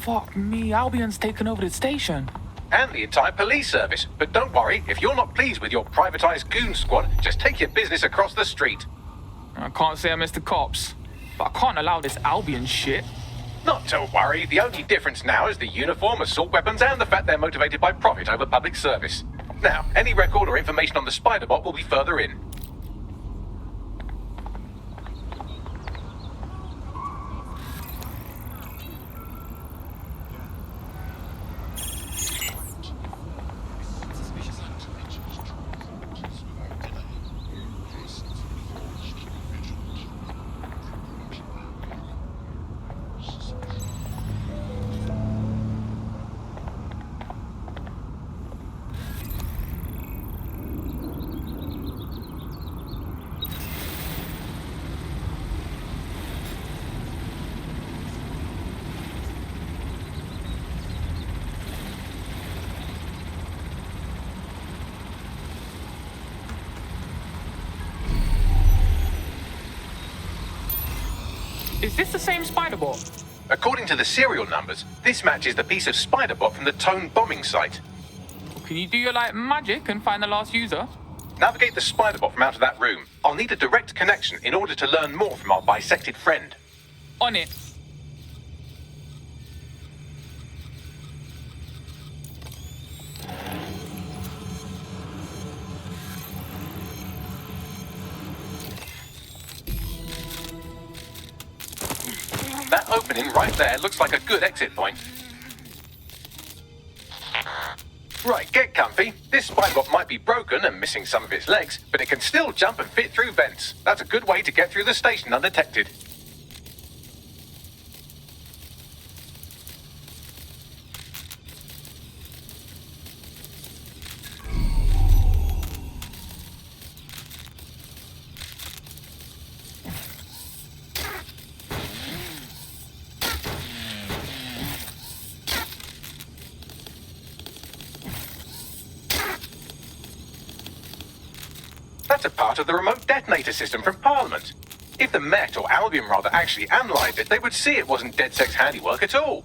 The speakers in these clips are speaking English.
Fuck me, Albion's taken over the station. And the entire police service. But don't worry, if you're not pleased with your privatized goon squad, just take your business across the street. I can't say I miss the cops, but I can't allow this Albion shit. Not to worry, the only difference now is the uniform, assault weapons, and the fact they're motivated by profit over public service. Now, any record or information on the spider bot will be further in. Is this the same spider bot? According to the serial numbers, this matches the piece of spider bot from the Tone bombing site. Can you do your magic and find the last user? Navigate the spider bot from out of that room. I'll need a direct connection in order to learn more from our bisected friend. On it. That opening right there looks like a good exit point. Right, get comfy. This spider bot might be broken and missing some of its legs, but it can still jump and fit through vents. That's a good way to get through the station undetected. That's a part of the remote detonator system from Parliament. If the Met, or Albion rather, actually analysed it, they would see it wasn't DedSec's handiwork at all.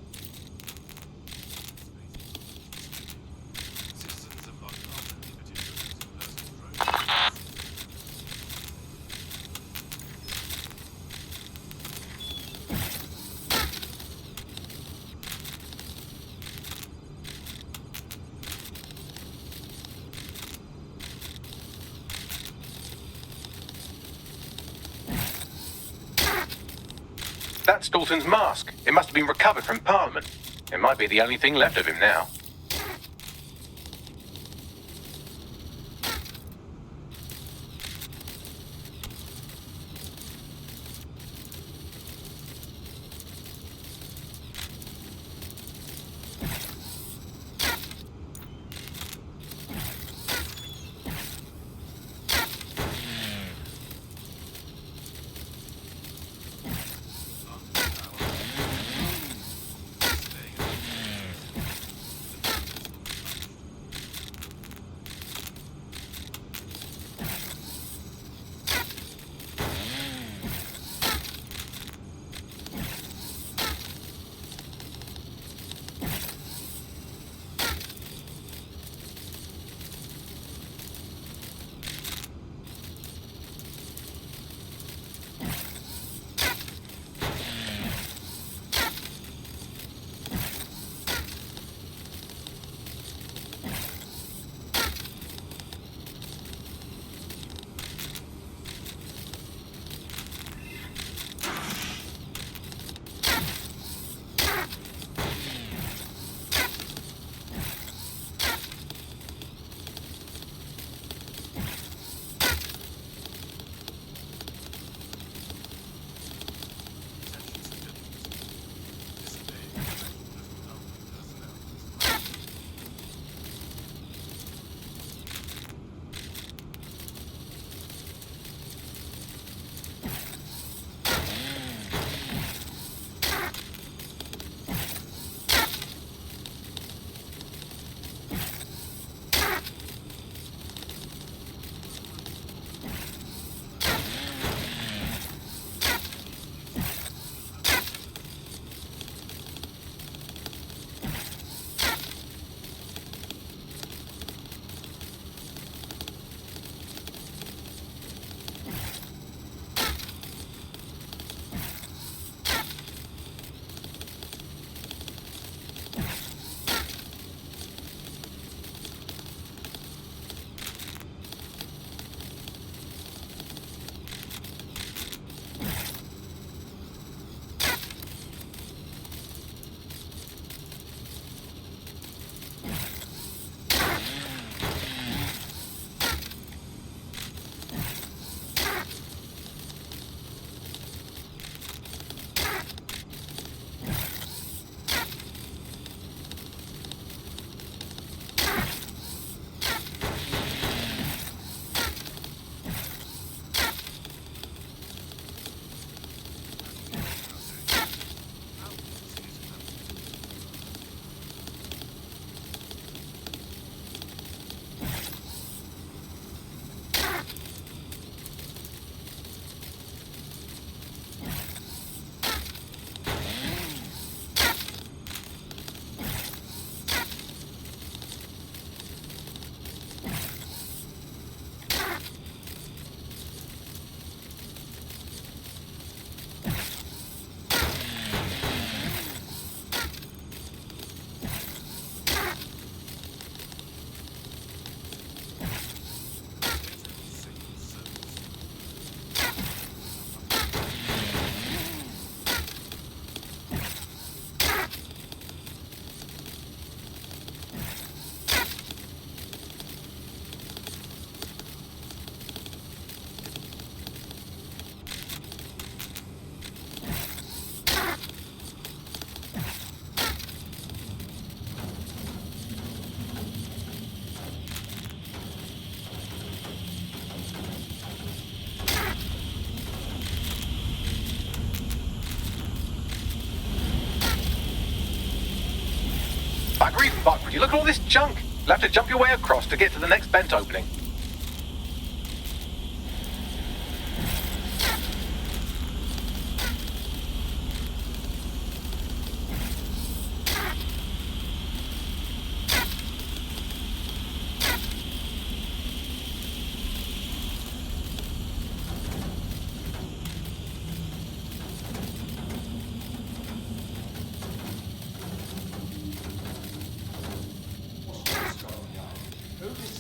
That's Dalton's mask. It must have been recovered from Parliament. It might be the only thing left of him now. Would you look at all this junk? You'll have to jump your way across to get to the next vent opening.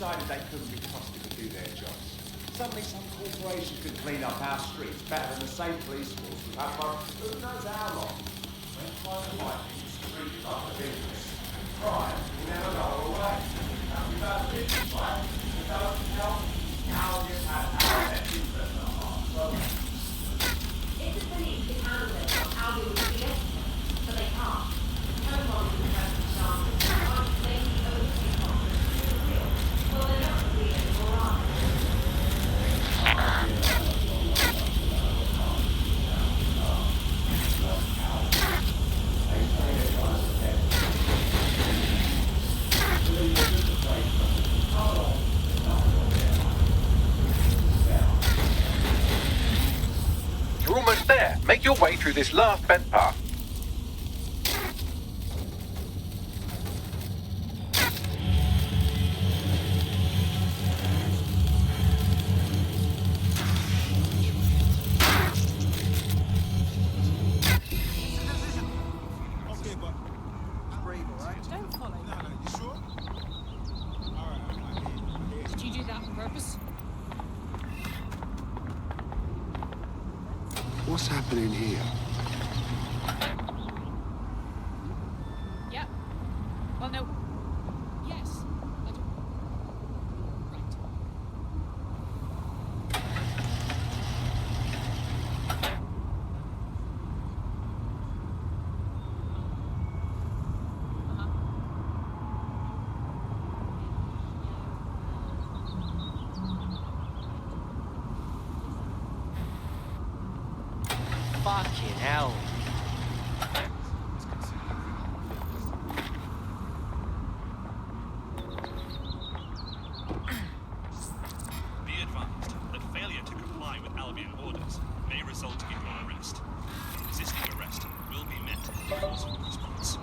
Decided they couldn't be trusted to do their jobs. Suddenly some corporation could clean up our streets better than the same police force we've had for who knows how long. When private life is treated like a business, crime will never go away. Now we've had business, right? We don't help Albion has our best interest at heart. So if the police can handle it, Albion will be it, but they can't. No one can press the chances. They need overseas confidence to be real. Well, they're not going to be anymore, are they? You're almost there. Make your way through this last vent path. Don't follow. No, you sure? Alright. Did you do that on purpose? What's happening here? Yeah. Well, no. Yes. I do. Right. Fucking hell. Be advised that failure to comply with Albion orders may result in your arrest. Resisting arrest will be met with a forceful response.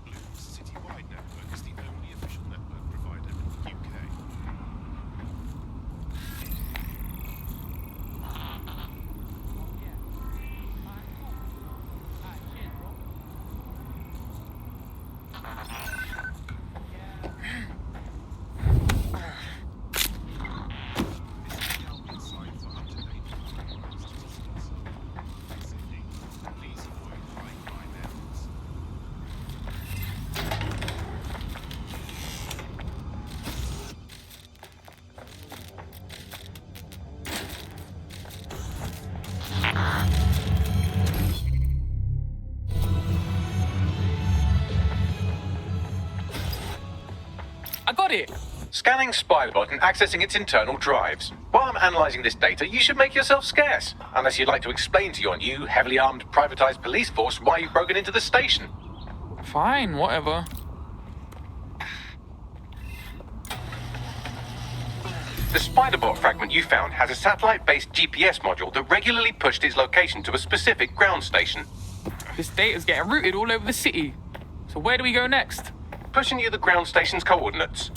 Blue's citywide network is the only official network provider in the UK. This is the Albion site for up to 8 statistics. Sydney, please avoid high crime areas. I got it. Scanning Spiderbot and accessing its internal drives. While I'm analysing this data, you should make yourself scarce. Unless you'd like to explain to your new, heavily armed, privatised police force why you've broken into the station. Fine, whatever. The Spiderbot fragment you found has a satellite-based GPS module that regularly pushed its location to a specific ground station. This data's getting routed all over the city. So where do we go next? Pushing you the ground station's coordinates.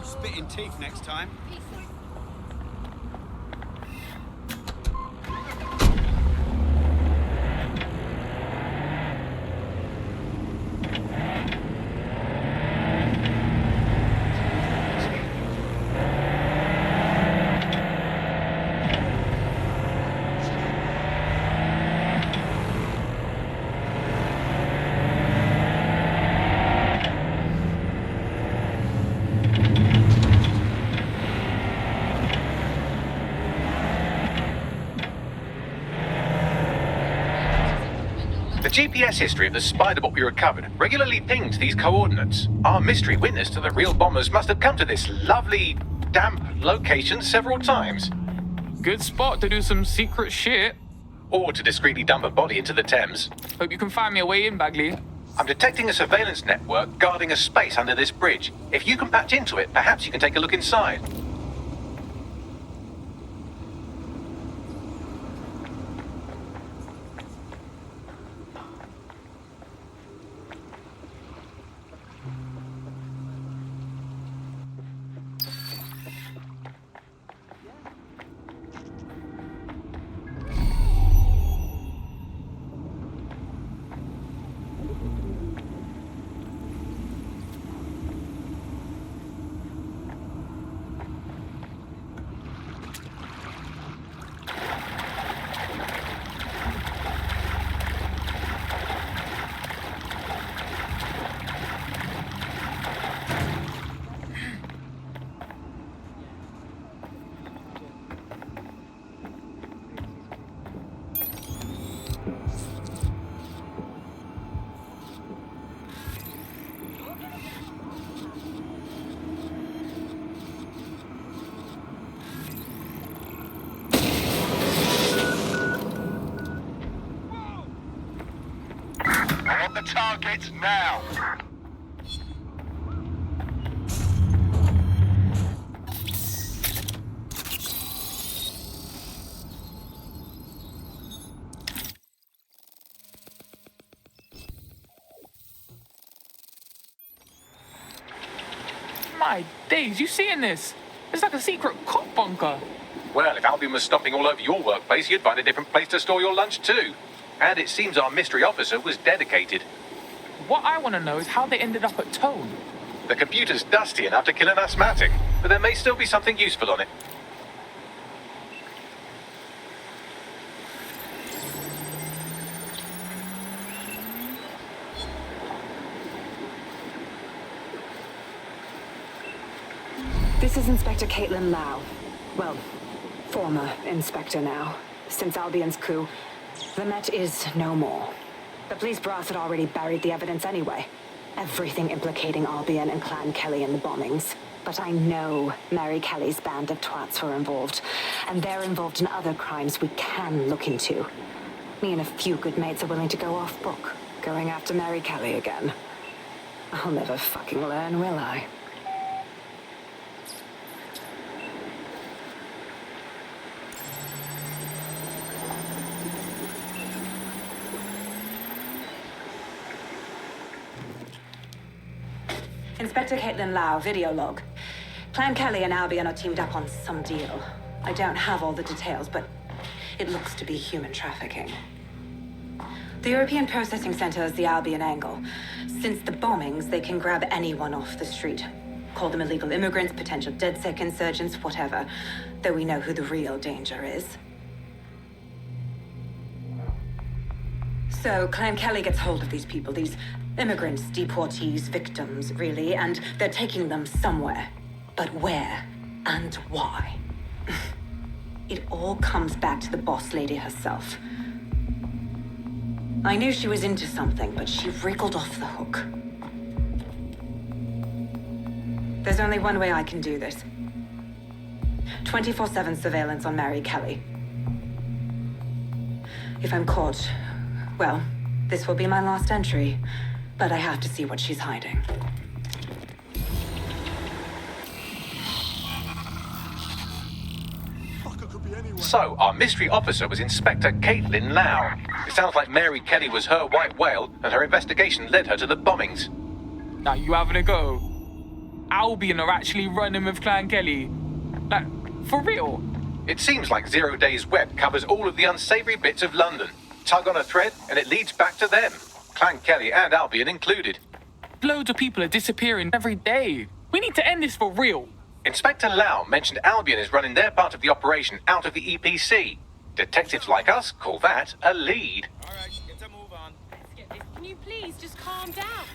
Spitting teeth next time. GPS history of the Spider-Bot we recovered regularly pinged these coordinates. Our mystery witness to the real bombers must have come to this lovely, damp location several times. Good spot to do some secret shit. Or to discreetly dump a body into the Thames. Hope you can find me a way in, Bagley. I'm detecting a surveillance network guarding a space under this bridge. If you can patch into it, perhaps you can take a look inside. On the target now! My days, you seeing this? It's like a secret cop bunker. Well, if Albion was stomping all over your workplace, you'd find a different place to store your lunch too. And it seems our mystery officer was dedicated. What I want to know is how they ended up at Tone. The computer's dusty enough to kill an asthmatic, but there may still be something useful on it. This is Inspector Caitlin Lau. Well, former inspector now. Since Albion's coup, the Met is no more. The police brass had already buried the evidence anyway. Everything implicating Albion and Clan Kelly in the bombings. But I know Mary Kelly's band of twats were involved, and they're involved in other crimes we can look into. Me and a few good mates are willing to go off book, going after Mary Kelly again. I'll never fucking learn, will I? Inspector Caitlin Lau, video log. Clan Kelly and Albion are teamed up on some deal. I don't have all the details, but it looks to be human trafficking. The European Processing Center is the Albion angle. Since the bombings, they can grab anyone off the street. Call them illegal immigrants, potential DedSec insurgents, whatever. Though we know who the real danger is. So Clan Kelly gets hold of these people, these immigrants, deportees, victims, really, and they're taking them somewhere. But where and why? It all comes back to the boss lady herself. I knew she was into something, but she wriggled off the hook. There's only one way I can do this. 24/7 surveillance on Mary Kelly. If I'm caught, well, this will be my last entry. But I have to see what she's hiding. So, our mystery officer was Inspector Caitlin Lau. It sounds like Mary Kelly was her white whale, and her investigation led her to the bombings. Now you having a go? Albion are actually running with Clan Kelly. Like, for real? It seems like 0 Days Web covers all of the unsavory bits of London. Tug on a thread, and it leads back to them. Clan Kelly and Albion included. Loads of people are disappearing every day. We need to end this for real. Inspector Lau mentioned Albion is running their part of the operation out of the EPC. Detectives like us call that a lead. Alright, get a move on. Let's get this. Can you please just calm down?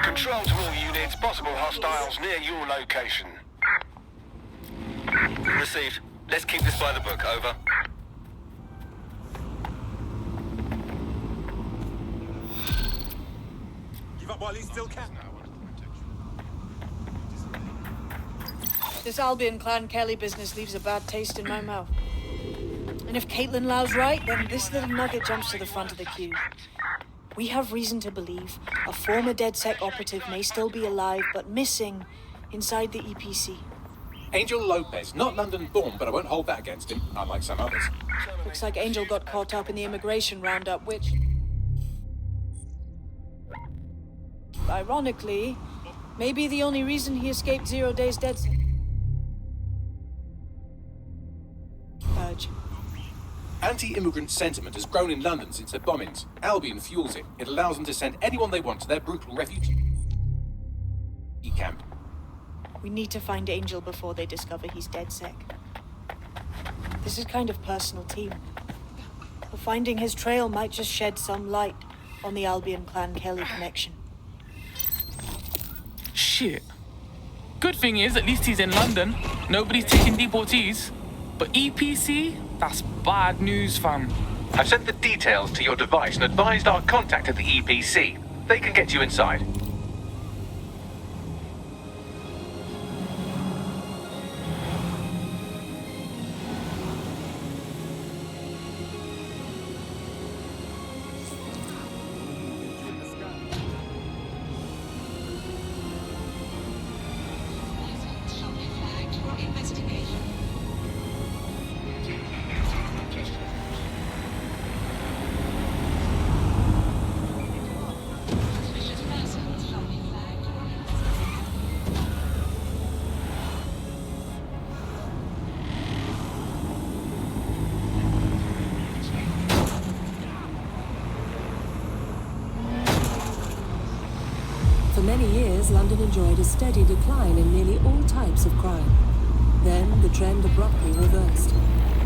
Control to all units, possible hostiles near your location. Received. Let's keep this by the book. Over. Give up while you still can. This Albion Clan Kelly business leaves a bad taste in my mouth. And if Caitlin Lau's right, then this little nugget jumps to the front of the queue. We have reason to believe a former DedSec operative may still be alive, but missing inside the EPC. Angel Lopez, not London-born, but I won't hold that against him, unlike some others. Looks like Angel got caught up in the immigration roundup, which, ironically, may be the only reason he escaped 0 days DedSec. Purge. Anti-immigrant sentiment has grown in London since the bombings. Albion fuels it. It allows them to send anyone they want to their brutal refugee camp. We need to find Angel before they discover he's DedSec. This is kind of personal team. But finding his trail might just shed some light on the Albion Clan Kelly connection. Shit. Good thing is, at least he's in London. Nobody's taking deportees. But EPC? That's bad news, fam. I've sent the details to your device and advised our contact at the EPC. They can get you inside. For many years, London enjoyed a steady decline in nearly all types of crime. Then, the trend abruptly reversed.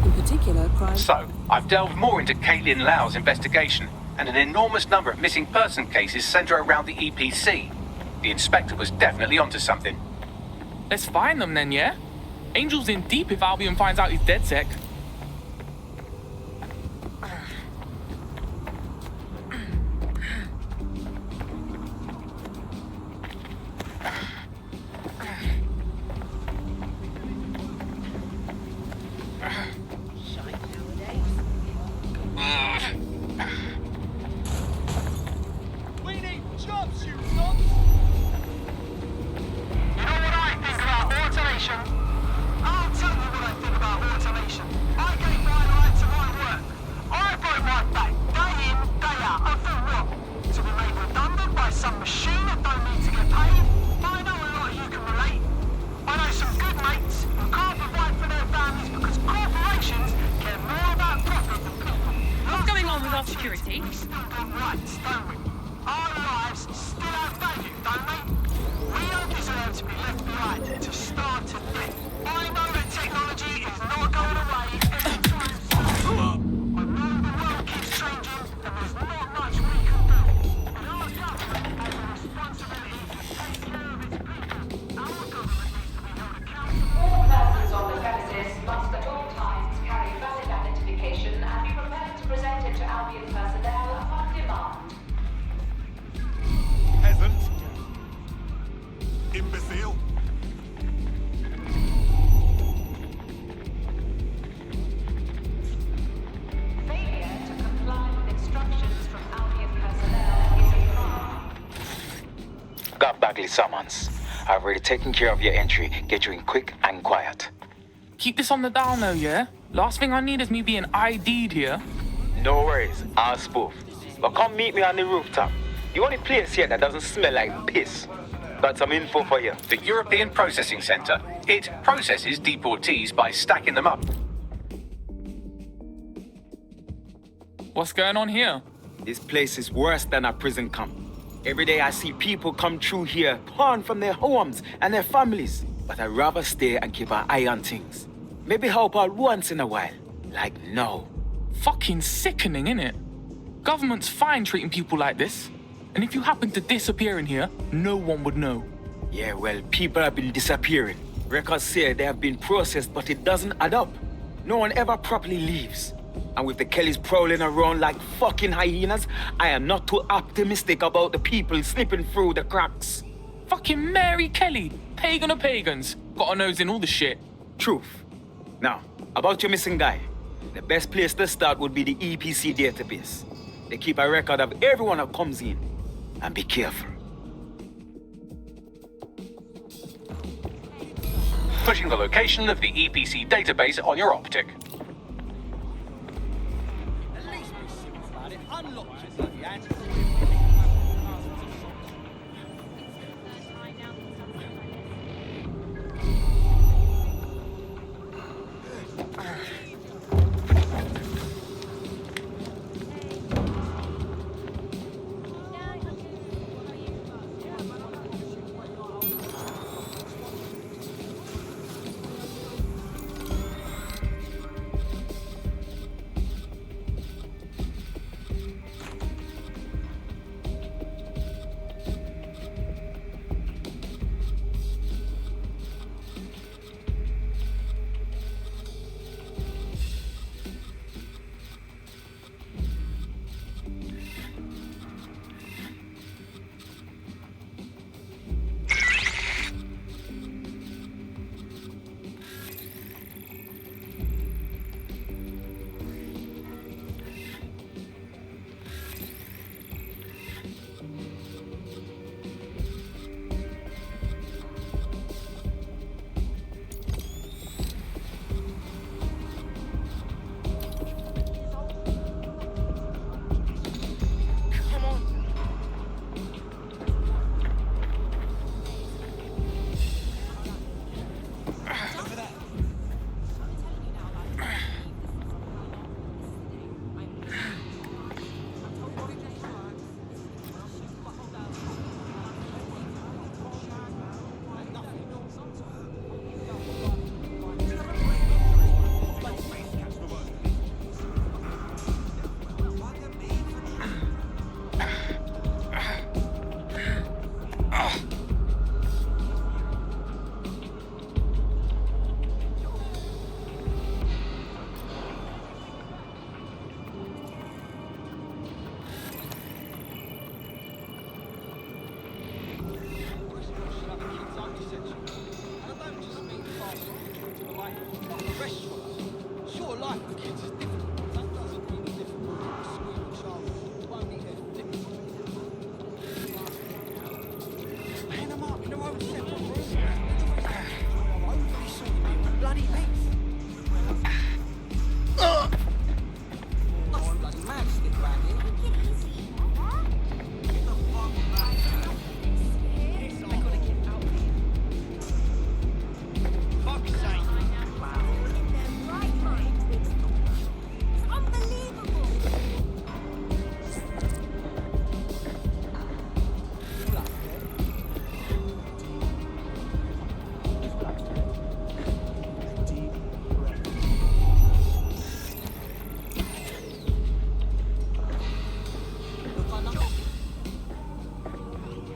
In particular, crime... So, I've delved more into Caitlin Lau's investigation, and an enormous number of missing person cases center around the EPC. The inspector was definitely onto something. Let's find them then, yeah? Angel's in deep if Albion finds out he's DedSec. Summons. I've already taken care of your entry. Get you in quick and quiet. Keep this on the down though, yeah? Last thing I need is me being ID'd here. No worries, I'll spoof. But come meet me on the rooftop. The only place here that doesn't smell like piss. Got some info for you. The European Processing Center. It processes deportees by stacking them up. What's going on here? This place is worse than a prison camp. Every day I see people come through here, torn from their homes and their families. But I'd rather stay and keep an eye on things. Maybe help out once in a while. Like now. Fucking sickening, innit? Government's fine treating people like this. And if you happen to disappear in here, no one would know. Yeah, well, people have been disappearing. Records say they have been processed, but it doesn't add up. No one ever properly leaves. And with the Kellys prowling around like fucking hyenas, I am not too optimistic about the people slipping through the cracks. Fucking Mary Kelly, pagan of pagans. Got a nose in all the shit. Truth. Now, about your missing guy. The best place to start would be the EPC database. They keep a record of everyone that comes in. And be careful. Putting the location of the EPC database on your optic.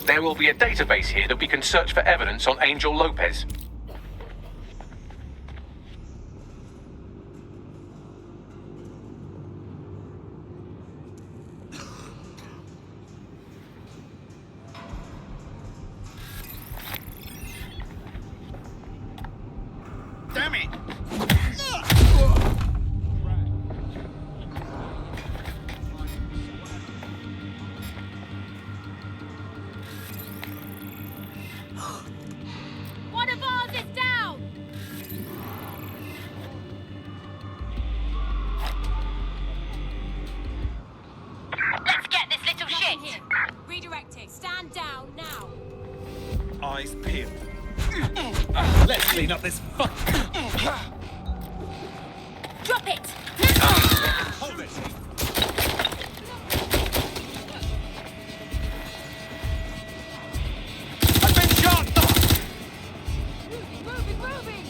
There will be a database here that we can search for evidence on Angel Lopez. Damn it! One of ours is down! Let's get this little shit! Here. Redirecting. Stand down now. Eyes peeled. Let's clean up this fuck. Drop it! Hold it. I've been shot! Moving!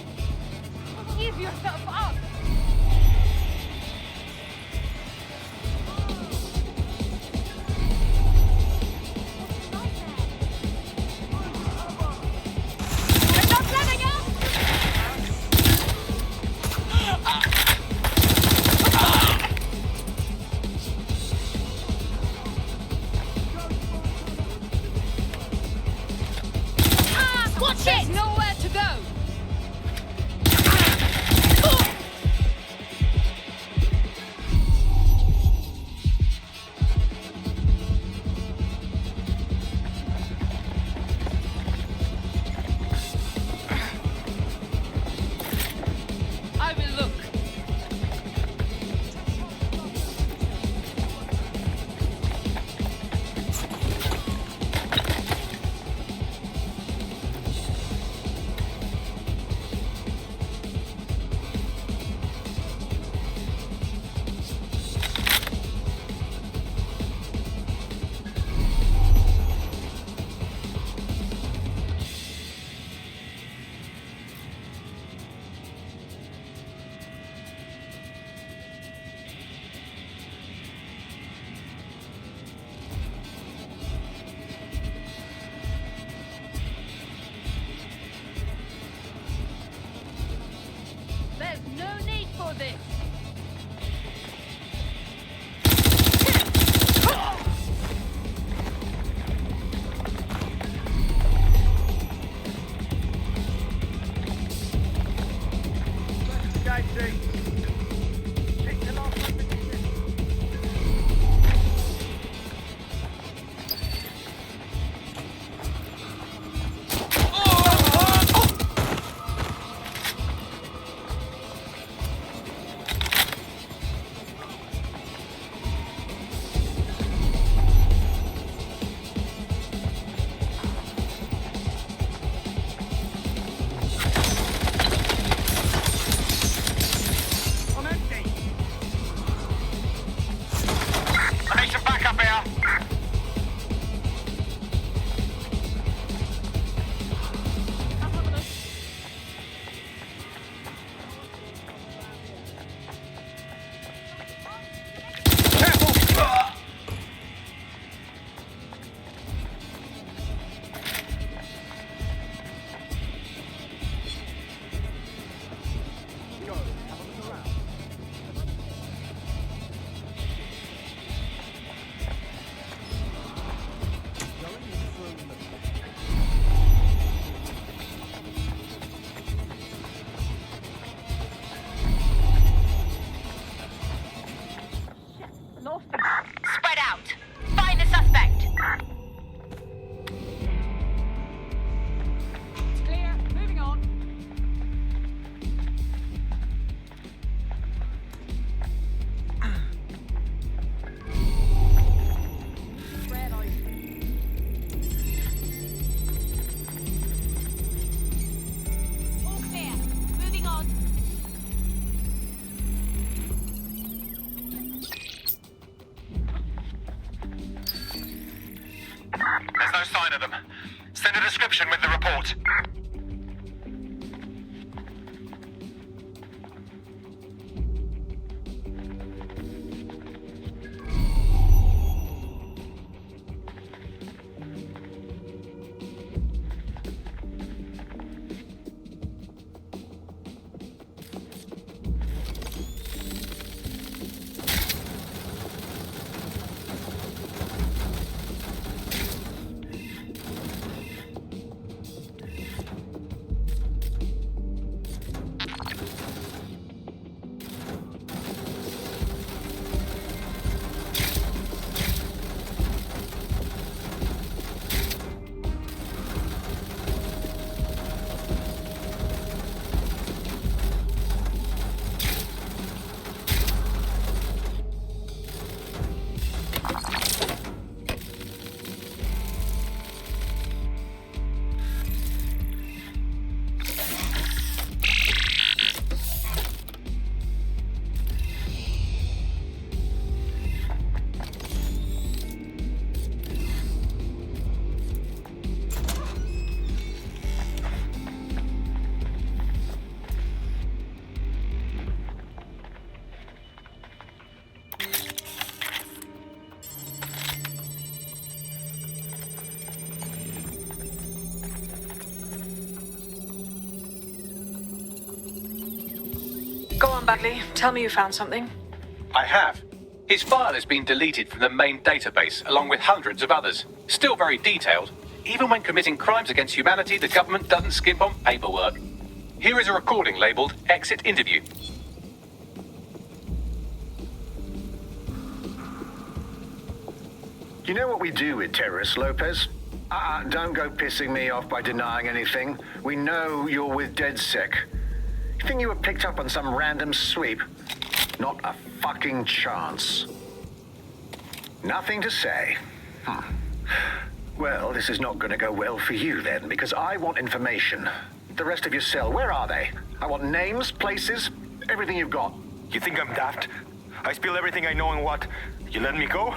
Give yourself up! They're not letting us! No need for this. Spread out. Find the suspect. It's clear. Moving on. Red eyes. All clear. Moving on. There's no sign of them. Send a description with the report. Go on, Bagley. Tell me you found something. I have. His file has been deleted from the main database, along with hundreds of others. Still very detailed. Even when committing crimes against humanity, the government doesn't skimp on paperwork. Here is a recording labeled Exit Interview. You know what we do with terrorists, Lopez? Don't go pissing me off by denying anything. We know you're with DedSec. You think you were picked up on some random sweep? Not a fucking chance. Nothing to say. Well, this is not going to go well for you then, because I want information. The rest of your cell, where are they? I want names, places, everything you've got. You think I'm daft? I spill everything I know and what? You let me go?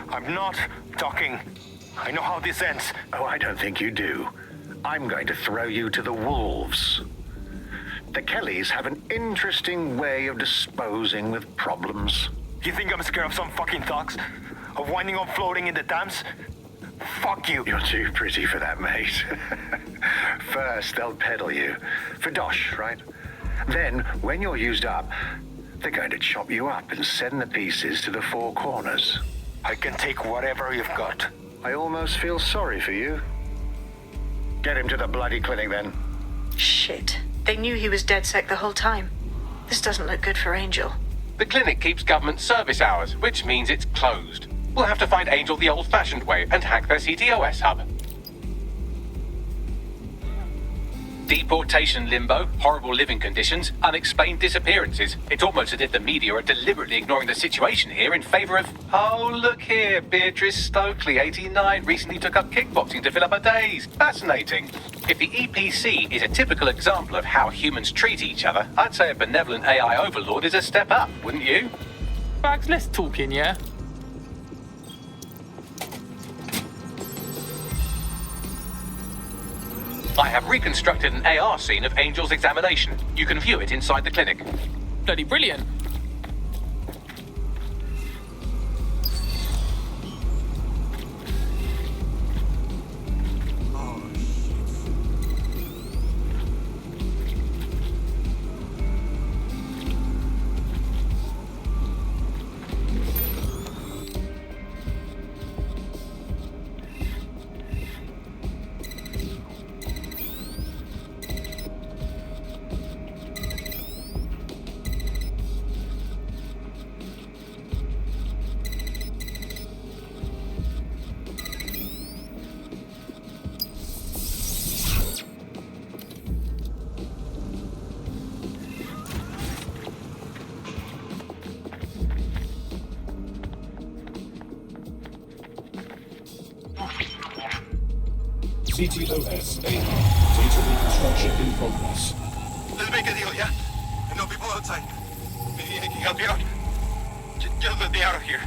I'm not talking. I know how this ends. Oh, I don't think you do. I'm going to throw you to the wolves. The Kellys have an interesting way of disposing with problems. You think I'm scared of some fucking thugs? Of winding up floating in the Thames? Fuck you. You're too pretty for that, mate. First, they'll peddle you. For dosh, right? Then, when you're used up, they're going to chop you up and send the pieces to the four corners. I can take whatever you've got. I almost feel sorry for you. Get him to the bloody clinic, then. Shit. They knew he was DedSec the whole time. This doesn't look good for Angel. The clinic keeps government service hours, which means it's closed. We'll have to find Angel the old-fashioned way and hack their CTOS hub. Deportation limbo, horrible living conditions, unexplained disappearances. It's almost as if the media are deliberately ignoring the situation here in favor of... Oh, look here, Beatrice Stokely, 89, recently took up kickboxing to fill up her days. Fascinating. If the EPC is a typical example of how humans treat each other, I'd say a benevolent AI overlord is a step up, wouldn't you? Bags, let's talk in, yeah? I have reconstructed an AR scene of Angel's examination. You can view it inside the clinic. Bloody brilliant. CTOS 8. Data reconstruction in progress. Let's make a deal, yeah? And no people outside. Maybe I can help you out. Just let me out of here.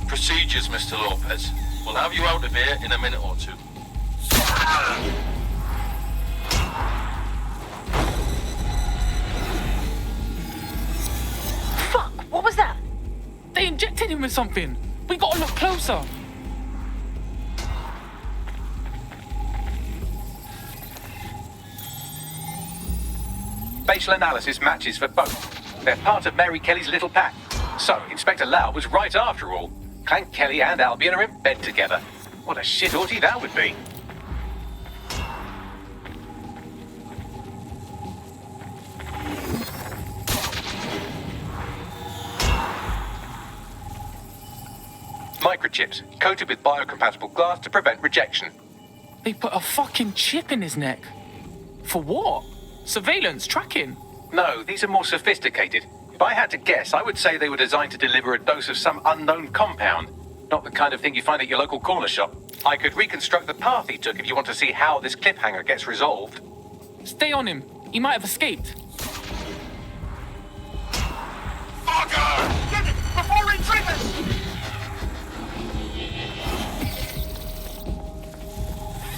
Procedures, Mr. Lopez. We'll have you out of here in a minute or two. Fuck! What was that? They injected him with something. We gotta look closer. Facial analysis matches for both. They're part of Mary Kelly's little pack. So, Inspector Lau was right after all. Clank Kelly and Albion are in bed together. What a shit orgy that would be. Microchips, coated with biocompatible glass to prevent rejection. They put a fucking chip in his neck. For what? Surveillance, tracking? No, these are more sophisticated. If I had to guess, I would say they were designed to deliver a dose of some unknown compound. Not the kind of thing you find at your local corner shop. I could reconstruct the path he took if you want to see how this cliffhanger gets resolved. Stay on him. He might have escaped. Fucker! Get it! Before he triggers!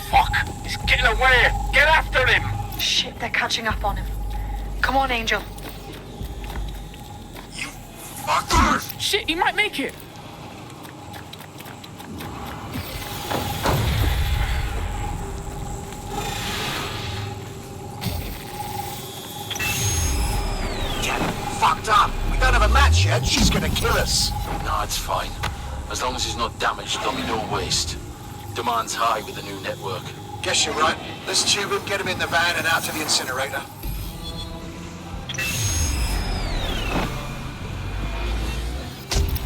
Fuck! He's getting away! Get after him! Shit, they're catching up on him. Come on, Angel. You fuckers! Shit, he might make it. Get fucked up. We don't have a match yet. She's gonna kill us. No, it's fine. As long as he's not damaged, there'll be no waste. Demand's high with the new network. Guess you're right. Let's tube him, get him in the van and out to the incinerator.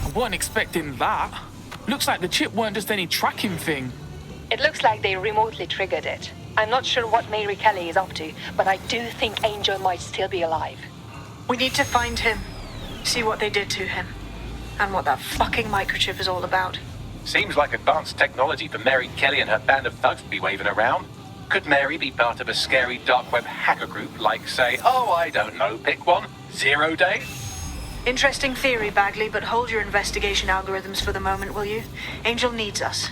I wasn't expecting that. Looks like the chip weren't just any tracking thing. It looks like they remotely triggered it. I'm not sure what Mary Kelly is up to, but I do think Angel might still be alive. We need to find him. See what they did to him. And what that fucking microchip is all about. Seems like advanced technology for Mary Kelly and her band of thugs to be waving around. Could Mary be part of a scary dark web hacker group like, say, oh, I don't know, pick one, 0 Day? Interesting theory, Bagley, but hold your investigation algorithms for the moment, will you? Angel needs us.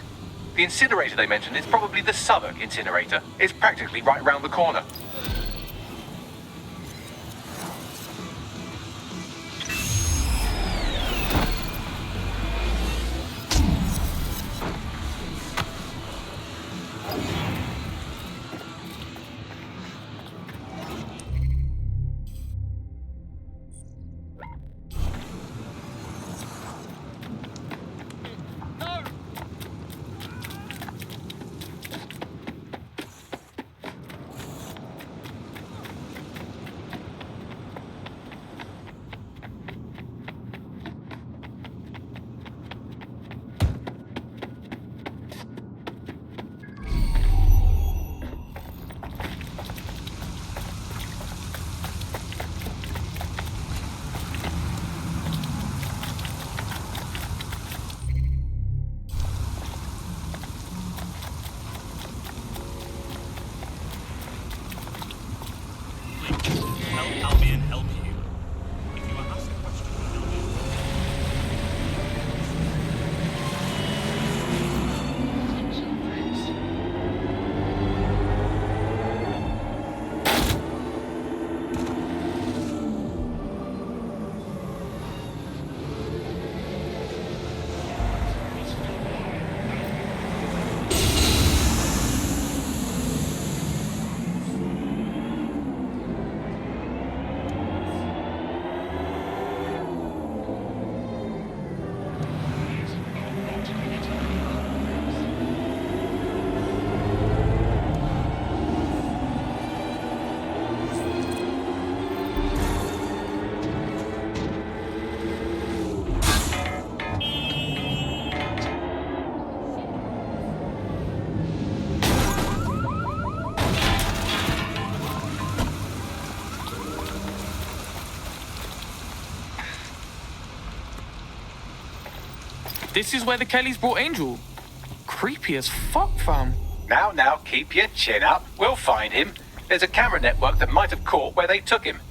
The incinerator they mentioned is probably the Southwark incinerator. It's practically right round the corner. Help Albion help you. If you are asked a question by Albion, This is where the Kellys brought Angel. Creepy as fuck, fam. Now, keep your chin up. We'll find him. There's a camera network that might have caught where they took him.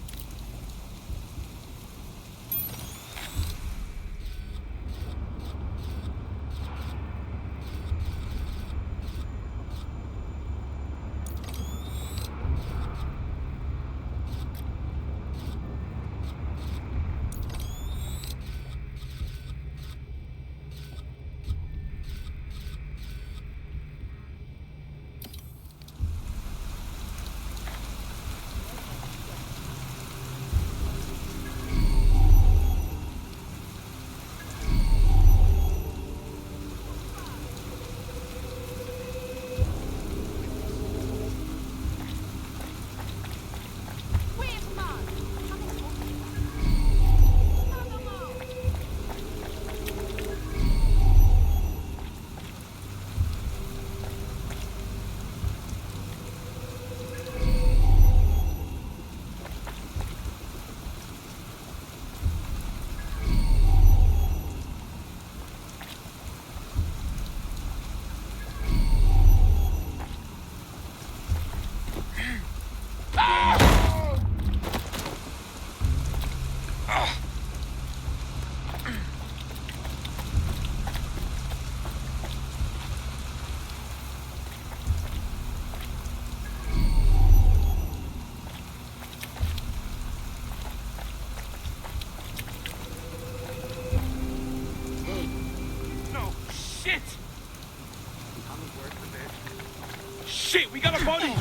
Shit, we got a body!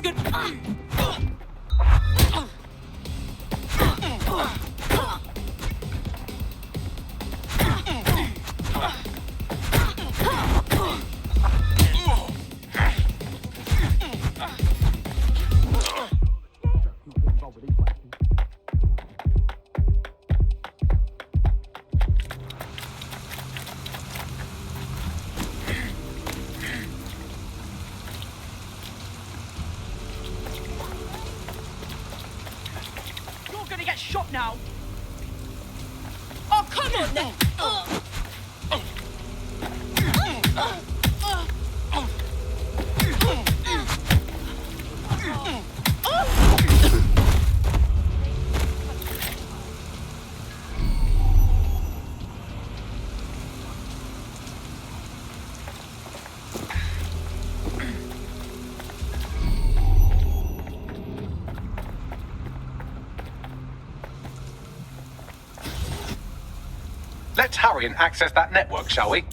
good. You're gonna get shot now. Oh, come on then. Let's hurry and access that network, shall we?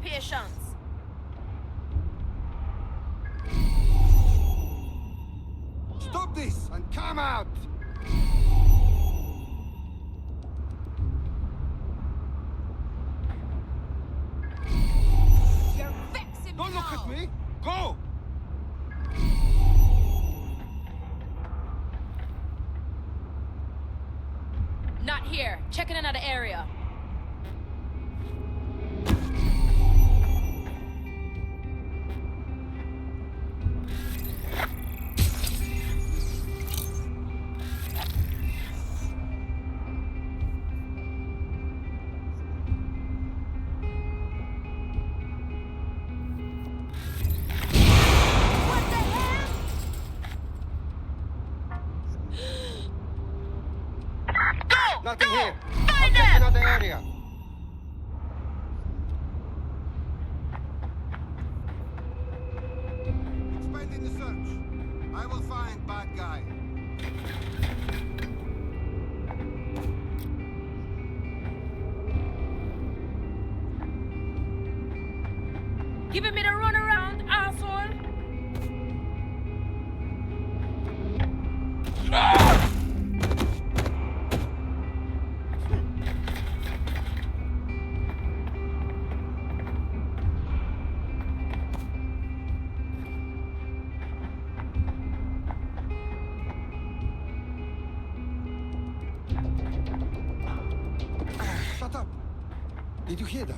Patience. Stop this and come out! You're vexing Don't me look now. at me! Go! Not here. Checking another area. Nothing here. I'll check another area. Expanding the search. I will find bad guy. Giving me the runaround, asshole. Shut up. Did you hear that?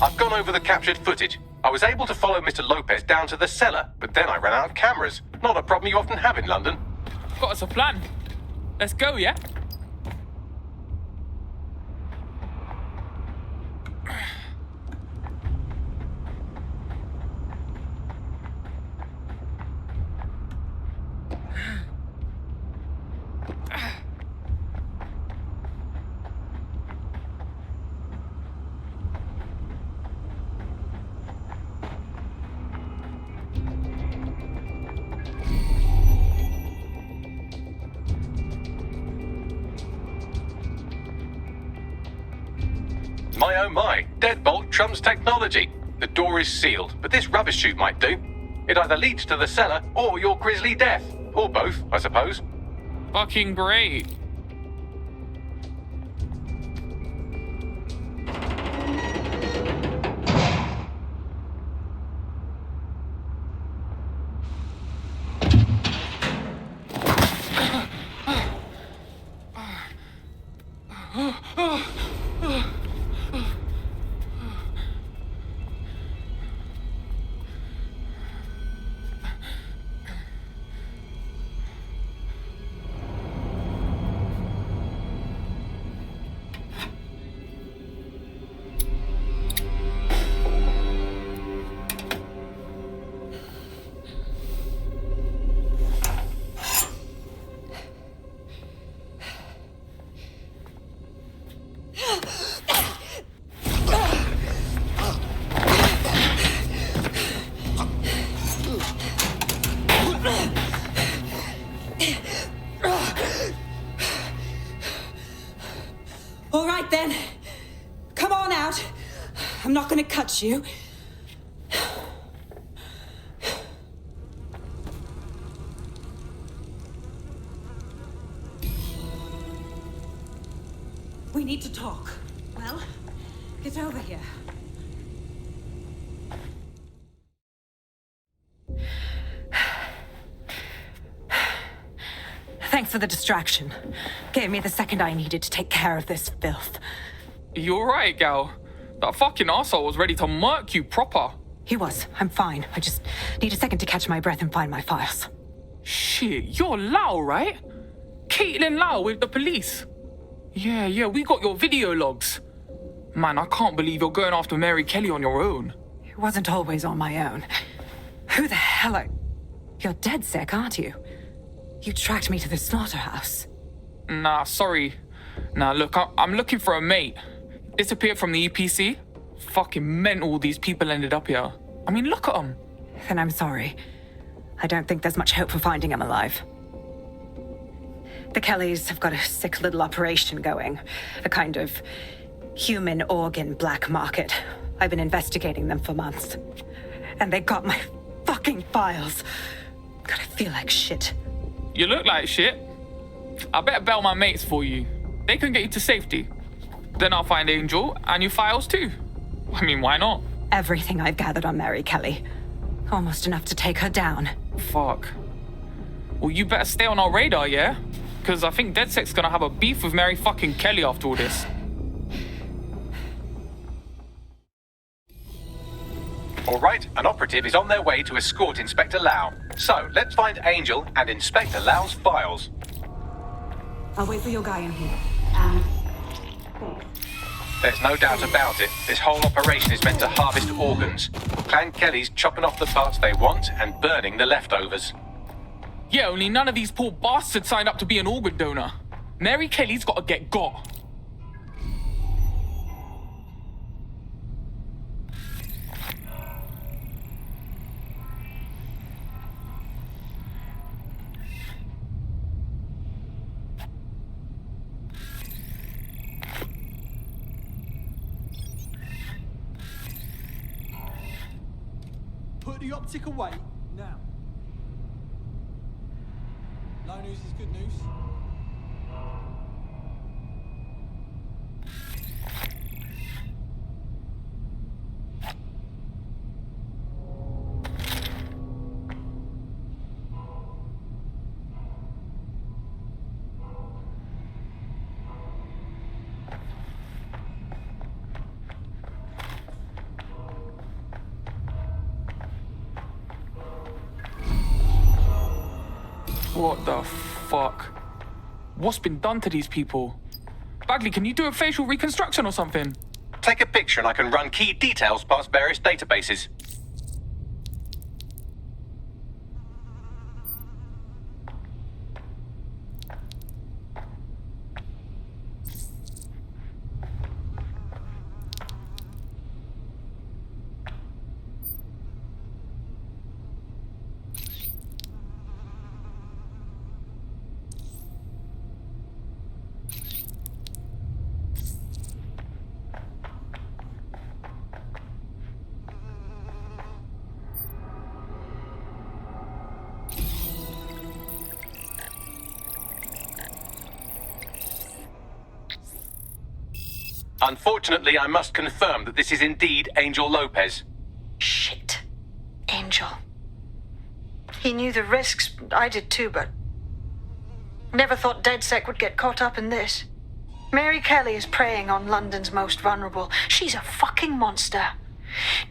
I've gone over the captured footage. I was able to follow Mr. Lopez down to the cellar, but then I ran out of cameras. Not a problem you often have in London. Got us a plan. Let's go, yeah? My oh my, deadbolt trumps technology. The door is sealed, but this rubbish chute might do. It either leads to the cellar or your grisly death. Or both, I suppose. Fucking great. All right then. Come on out. I'm not gonna cut you. We need to talk. Well, get over here. Thanks for the distraction. Gave me the second I needed to take care of this filth. You alright, gal? That fucking arsehole was ready to murk you proper. He was. I'm fine. I just need a second to catch my breath and find my files. Shit, you're Lau, right? Caitlin Lau with the police. Yeah, we got your video logs. Man, I can't believe you're going after Mary Kelly on your own. It wasn't always on my own. Who the hell are... You're DedSec, aren't you? You tracked me to the slaughterhouse. Nah, sorry. Nah, look, I'm looking for a mate. Disappeared from the EPC. Fucking mental these people ended up here. I mean, look at them. Then I'm sorry. I don't think there's much hope for finding him alive. The Kellys have got a sick little operation going. A kind of human organ black market. I've been investigating them for months. And they got my fucking files. God, I feel like shit. You look like shit. I better bail my mates for you. They can get you to safety. Then I'll find Angel and your files too. I mean, why not? Everything I've gathered on Mary Kelly. Almost enough to take her down. Fuck. Well, you better stay on our radar, yeah? Because I think DedSec's gonna have a beef with Mary fucking Kelly after all this. All right, an operative is on their way to escort Inspector Lau. So, let's find Angel and Inspector Lau's files. I'll wait for your guy in here. There's no doubt about it. This whole operation is meant to harvest organs. Clan Kelly's chopping off the parts they want and burning the leftovers. Yeah, only none of these poor bastards signed up to be an organ donor. Mary Kelly's gotta get got. Put the optic away now. No news is good news. What the fuck? What's been done to these people? Bagley, can you do a facial reconstruction or something? Take a picture and I can run key details past various databases. Unfortunately, I must confirm that this is indeed Angel Lopez. Shit. Angel. He knew the risks. I did too, but never thought DedSec would get caught up in this. Mary Kelly is preying on London's most vulnerable. She's a fucking monster.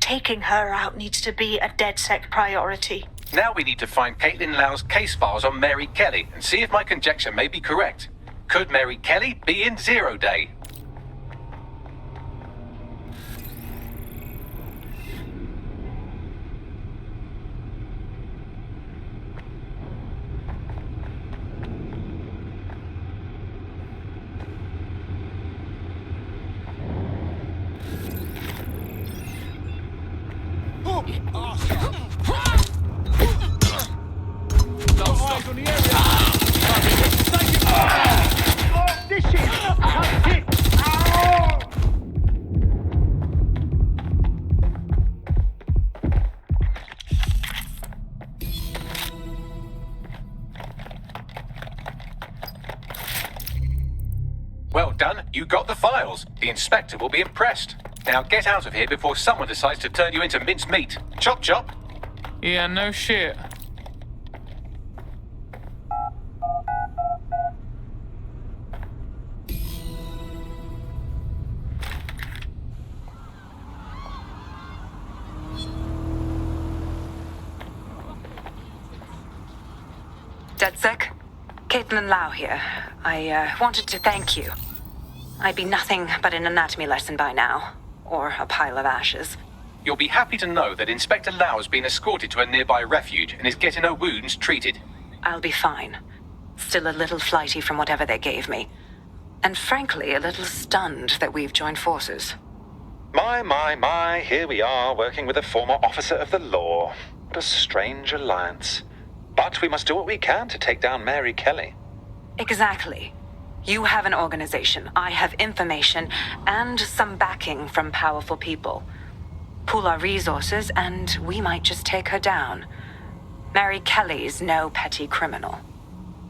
Taking her out needs to be a DedSec priority. Now we need to find Caitlin Lau's case files on Mary Kelly and see if my conjecture may be correct. Could Mary Kelly be in Zero Day? Well done, you got the files. The inspector will be impressed. Now get out of here before someone decides to turn you into minced meat. Chop chop. Yeah, no shit. DedSec? Caitlin Lau here. I wanted to thank you. I'd be nothing but an anatomy lesson by now. Or a pile of ashes. You'll be happy to know that Inspector Lau has been escorted to a nearby refuge and is getting her wounds treated. I'll be fine. Still a little flighty from whatever they gave me. And frankly, a little stunned that we've joined forces. My, here we are, working with a former officer of the law. What a strange alliance. But we must do what we can to take down Mary Kelly. Exactly. You have an organization, I have information, and some backing from powerful people. Pool our resources, and we might just take her down. Mary Kelly's no petty criminal.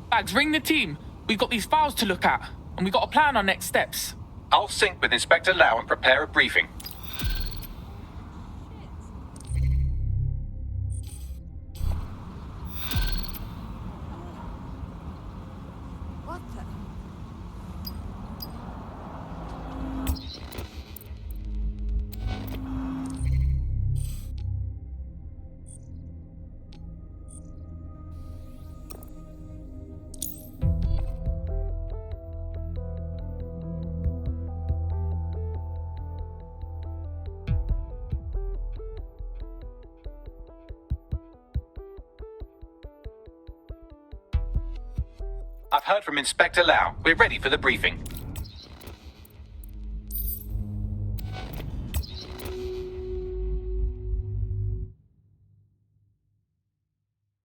Bags, ring the team. We've got these files to look at, and we got to plan our next steps. I'll sync with Inspector Lau and prepare a briefing. I've heard from Inspector Lau. We're ready for the briefing.